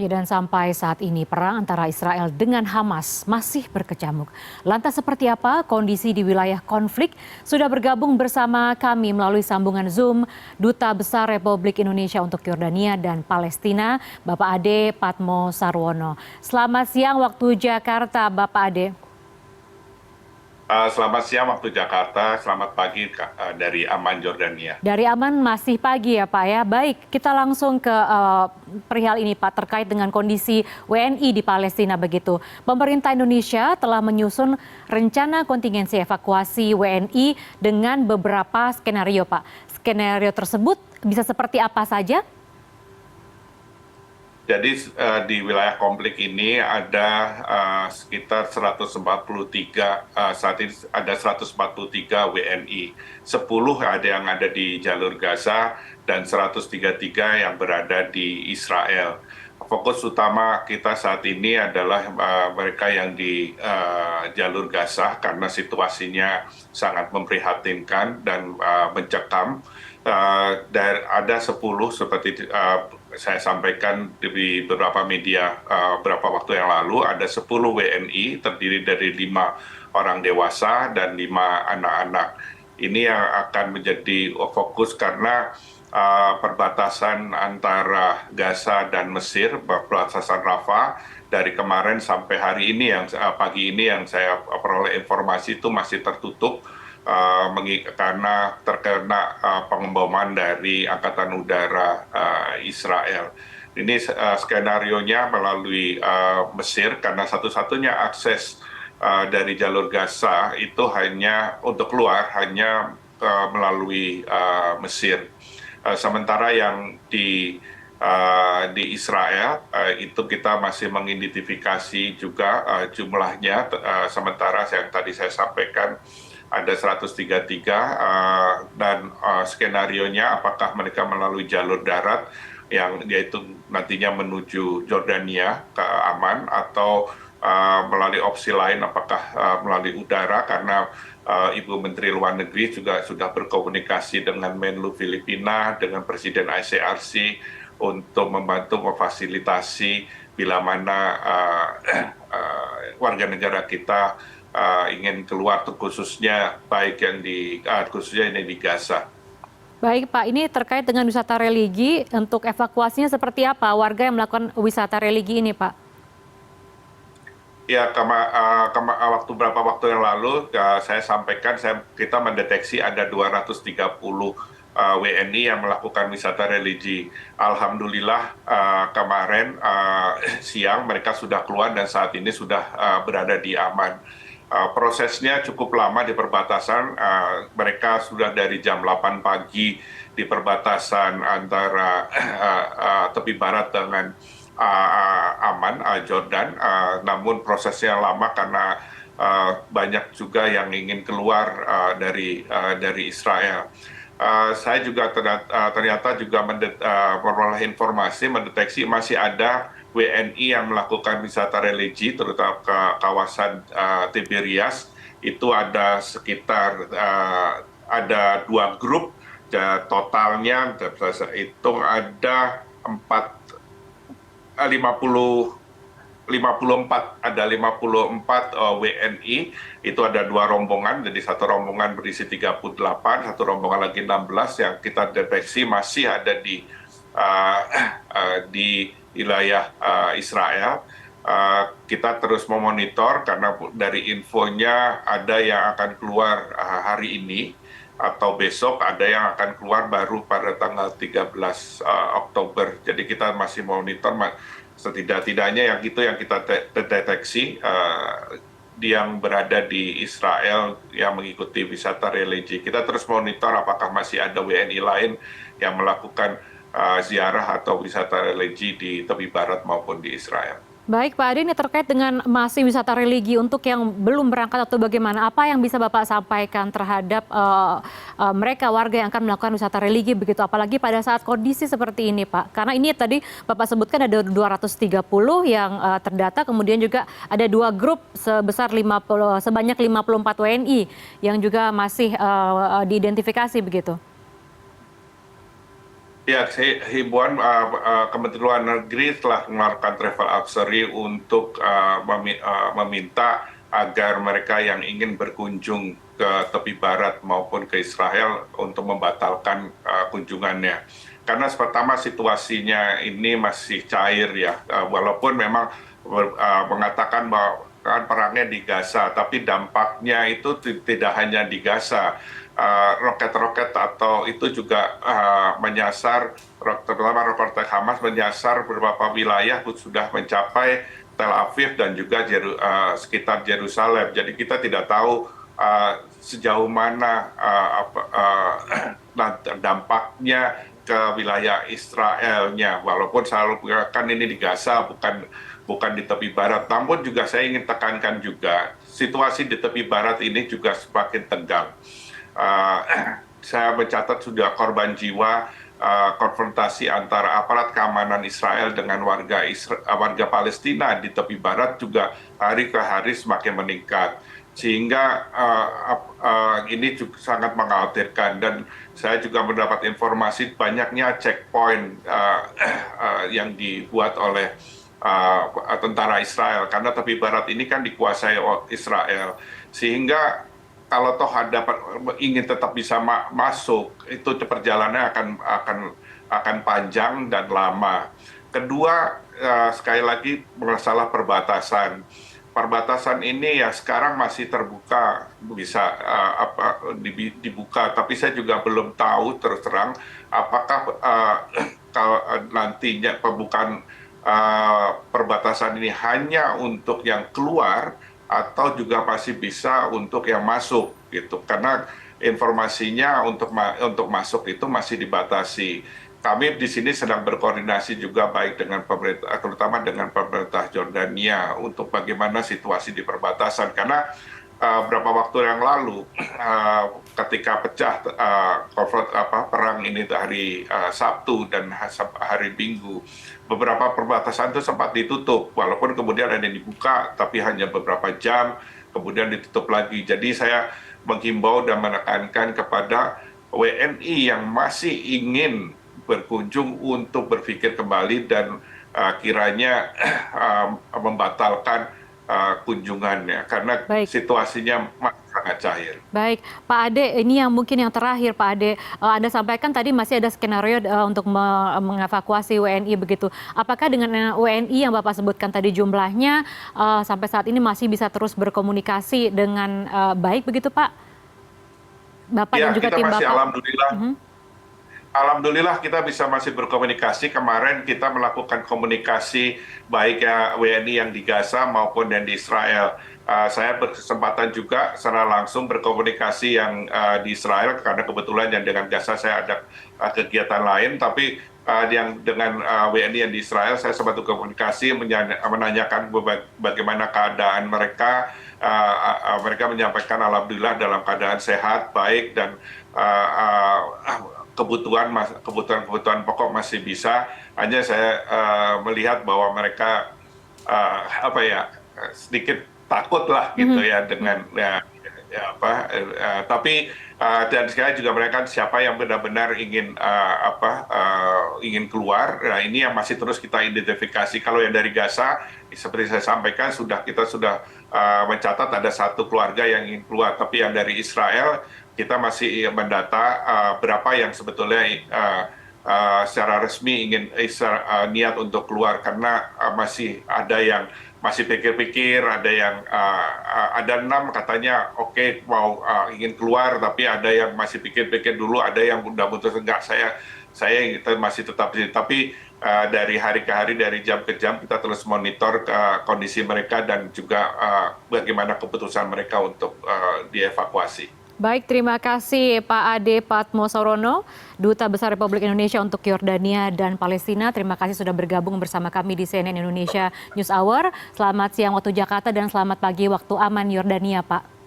Ya, dan sampai saat ini perang antara Israel dengan Hamas masih berkecamuk. Lantas seperti apa kondisi di wilayah konflik? Sudah bergabung bersama kami melalui sambungan Zoom Duta Besar Republik Indonesia untuk Yordania dan Palestina, Bapak Ade Patmo Sarwono. Selamat siang waktu Jakarta, Bapak Ade. Selamat siang waktu Jakarta, selamat pagi dari Amman, Yordania. Dari Aman masih pagi ya Pak ya. Baik, kita langsung ke perihal ini Pak terkait dengan kondisi WNI di Palestina begitu. Pemerintah Indonesia telah menyusun rencana kontingensi evakuasi WNI dengan beberapa skenario Pak. Skenario tersebut bisa seperti apa saja? Jadi di wilayah konflik ini ada sekitar 143, saat ini ada 143 WNI. 10 ada di jalur Gaza dan 133 yang berada di Israel. Fokus utama kita saat ini adalah mereka yang di jalur Gaza karena situasinya sangat memprihatinkan dan mencekam. Dan ada 10 seperti saya sampaikan di beberapa media beberapa waktu yang lalu, ada 10 WNI terdiri dari 5 orang dewasa dan 5 anak-anak. Ini yang akan menjadi fokus karena perbatasan antara Gaza dan Mesir, perbatasan Rafah, dari kemarin sampai hari ini yang pagi ini yang saya peroleh informasi itu masih tertutup karena terkena pengeboman dari Angkatan Udara Israel. Ini skenarionya melalui Mesir karena satu-satunya akses dari jalur Gaza itu hanya untuk keluar hanya melalui Mesir. Sementara yang di Israel itu kita masih mengidentifikasi juga jumlahnya, sementara yang tadi saya sampaikan ada 133 dan skenarionya apakah mereka melalui jalur darat yang yaitu nantinya menuju Yordania ke Aman atau melalui opsi lain apakah melalui udara karena Ibu Menteri Luar Negeri juga sudah berkomunikasi dengan Menlu Filipina, dengan Presiden ICRC untuk membantu memfasilitasi bila mana warga negara kita ingin keluar, khususnya baik yang khususnya ini di Gaza. Baik Pak, ini terkait dengan wisata religi, untuk evakuasinya seperti apa warga yang melakukan wisata religi ini Pak? Ya, beberapa waktu yang lalu saya sampaikan kita mendeteksi ada 230 WNI yang melakukan wisata religi. Alhamdulillah kemarin siang mereka sudah keluar dan saat ini sudah berada di Aman. Prosesnya cukup lama di perbatasan, mereka sudah dari jam 8 pagi di perbatasan antara tepi barat dengan Aman, Jordan, namun prosesnya lama karena banyak juga yang ingin keluar dari Israel. Saya juga ternyata juga memperoleh informasi, mendeteksi masih ada WNI yang melakukan wisata religi, terutama ke kawasan Tiberias. Itu ada sekitar ada 2 grup, totalnya itu ada 54 WNI, itu ada 2 rombongan, jadi satu rombongan berisi 38, satu rombongan lagi 16 yang kita deteksi masih ada di wilayah Israel. Kita terus memonitor karena dari infonya ada yang akan keluar hari ini atau besok, ada yang akan keluar baru pada tanggal 13 Oktober. Jadi kita masih monitor setidak-tidaknya yang itu yang kita deteksi yang berada di Israel yang mengikuti wisata religi. Kita terus monitor apakah masih ada WNI lain yang melakukan ziarah atau wisata religi di tepi barat maupun di Israel. Baik Pak Ade, ini terkait dengan masih wisata religi untuk yang belum berangkat atau bagaimana, apa yang bisa Bapak sampaikan terhadap mereka warga yang akan melakukan wisata religi begitu, apalagi pada saat kondisi seperti ini Pak? Karena ini tadi Bapak sebutkan ada 230 yang terdata, kemudian juga ada 2 grup sebanyak 54 WNI yang juga masih diidentifikasi begitu. Ya, himbauan Kementerian Luar Negeri telah mengeluarkan travel advisory untuk meminta agar mereka yang ingin berkunjung ke tepi barat maupun ke Israel untuk membatalkan kunjungannya. Karena pertama situasinya ini masih cair ya, walaupun memang mengatakan bahwa kan perangnya di Gaza, tapi dampaknya itu tidak hanya di Gaza. Roket-roket atau itu juga menyasar, terutama roket Hamas menyasar beberapa wilayah sudah mencapai Tel Aviv dan juga sekitar Yerusalem. Jadi kita tidak tahu sejauh mana dampaknya ke wilayah Israelnya, walaupun selalu kan ini di Gaza, bukan di tepi barat. Namun juga saya ingin tekankan juga situasi di tepi barat ini juga semakin tegang. Saya mencatat sudah korban jiwa konfrontasi antara aparat keamanan Israel dengan warga Palestina di tepi barat juga hari ke hari semakin meningkat, sehingga ini juga sangat mengkhawatirkan. Dan saya juga mendapat informasi banyaknya checkpoint yang dibuat oleh tentara Israel, karena tepi barat ini kan dikuasai Israel, sehingga kalau toh ingin tetap bisa masuk, itu perjalanannya akan panjang dan lama. Kedua, sekali lagi masalah perbatasan. Perbatasan ini ya sekarang masih terbuka, bisa dibuka, tapi saya juga belum tahu terus terang apakah kalau nantinya pembukaan perbatasan ini hanya untuk yang keluar atau juga masih bisa untuk yang masuk gitu, karena informasinya untuk masuk itu masih dibatasi. Kami di sini sedang berkoordinasi juga baik dengan pemerintah, terutama dengan pemerintah Jordania untuk bagaimana situasi di perbatasan, karena beberapa waktu yang lalu ketika pecah perang ini hari Sabtu dan hari Minggu, beberapa perbatasan itu sempat ditutup, walaupun kemudian ada yang dibuka, tapi hanya beberapa jam, kemudian ditutup lagi. Jadi saya menghimbau dan menekankan kepada WNI yang masih ingin berkunjung untuk berpikir kembali dan kiranya membatalkan kunjungannya, karena Baik. situasinya sangat cair. Baik, Pak Ade, ini yang mungkin yang terakhir, Pak Ade, Anda sampaikan tadi masih ada skenario untuk mengevakuasi WNI begitu. Apakah dengan WNI yang Bapak sebutkan tadi jumlahnya sampai saat ini masih bisa terus berkomunikasi dengan baik begitu, Pak? Bapak Ya, dan juga kita tim masih Bapak. alhamdulillah kita bisa masih berkomunikasi. Kemarin kita melakukan komunikasi baik ya WNI yang di Gaza maupun yang di Israel. Saya berkesempatan juga secara langsung berkomunikasi yang di Israel, karena kebetulan yang dengan Gaza saya ada kegiatan lain, tapi yang dengan WNI yang di Israel saya sempat berkomunikasi menanyakan bagaimana keadaan mereka. Mereka menyampaikan alhamdulillah dalam keadaan sehat, baik, dan kebutuhan pokok masih bisa. Hanya saya melihat bahwa mereka sedikit takut lah gitu ya dengan tapi dan sekali juga mereka siapa yang benar-benar ingin keluar. Nah, ini yang masih terus kita identifikasi. Kalau yang dari Gaza, seperti saya sampaikan, kita sudah mencatat ada satu keluarga yang ingin keluar, tapi yang dari Israel kita masih mendata berapa yang sebetulnya secara resmi ingin niat untuk keluar, karena masih ada yang masih pikir-pikir, ada 6 katanya oke, mau ingin keluar, tapi ada yang masih pikir-pikir dulu, ada yang udah putus enggak, saya masih tetap di sini. Tapi dari hari ke hari, dari jam ke jam kita terus monitor kondisi mereka dan juga bagaimana keputusan mereka untuk dievakuasi. Baik, terima kasih Pak Ade Patmosorono, Duta Besar Republik Indonesia untuk Yordania dan Palestina. Terima kasih sudah bergabung bersama kami di CNN Indonesia News Hour. Selamat siang waktu Jakarta dan selamat pagi waktu aman Yordania, Pak.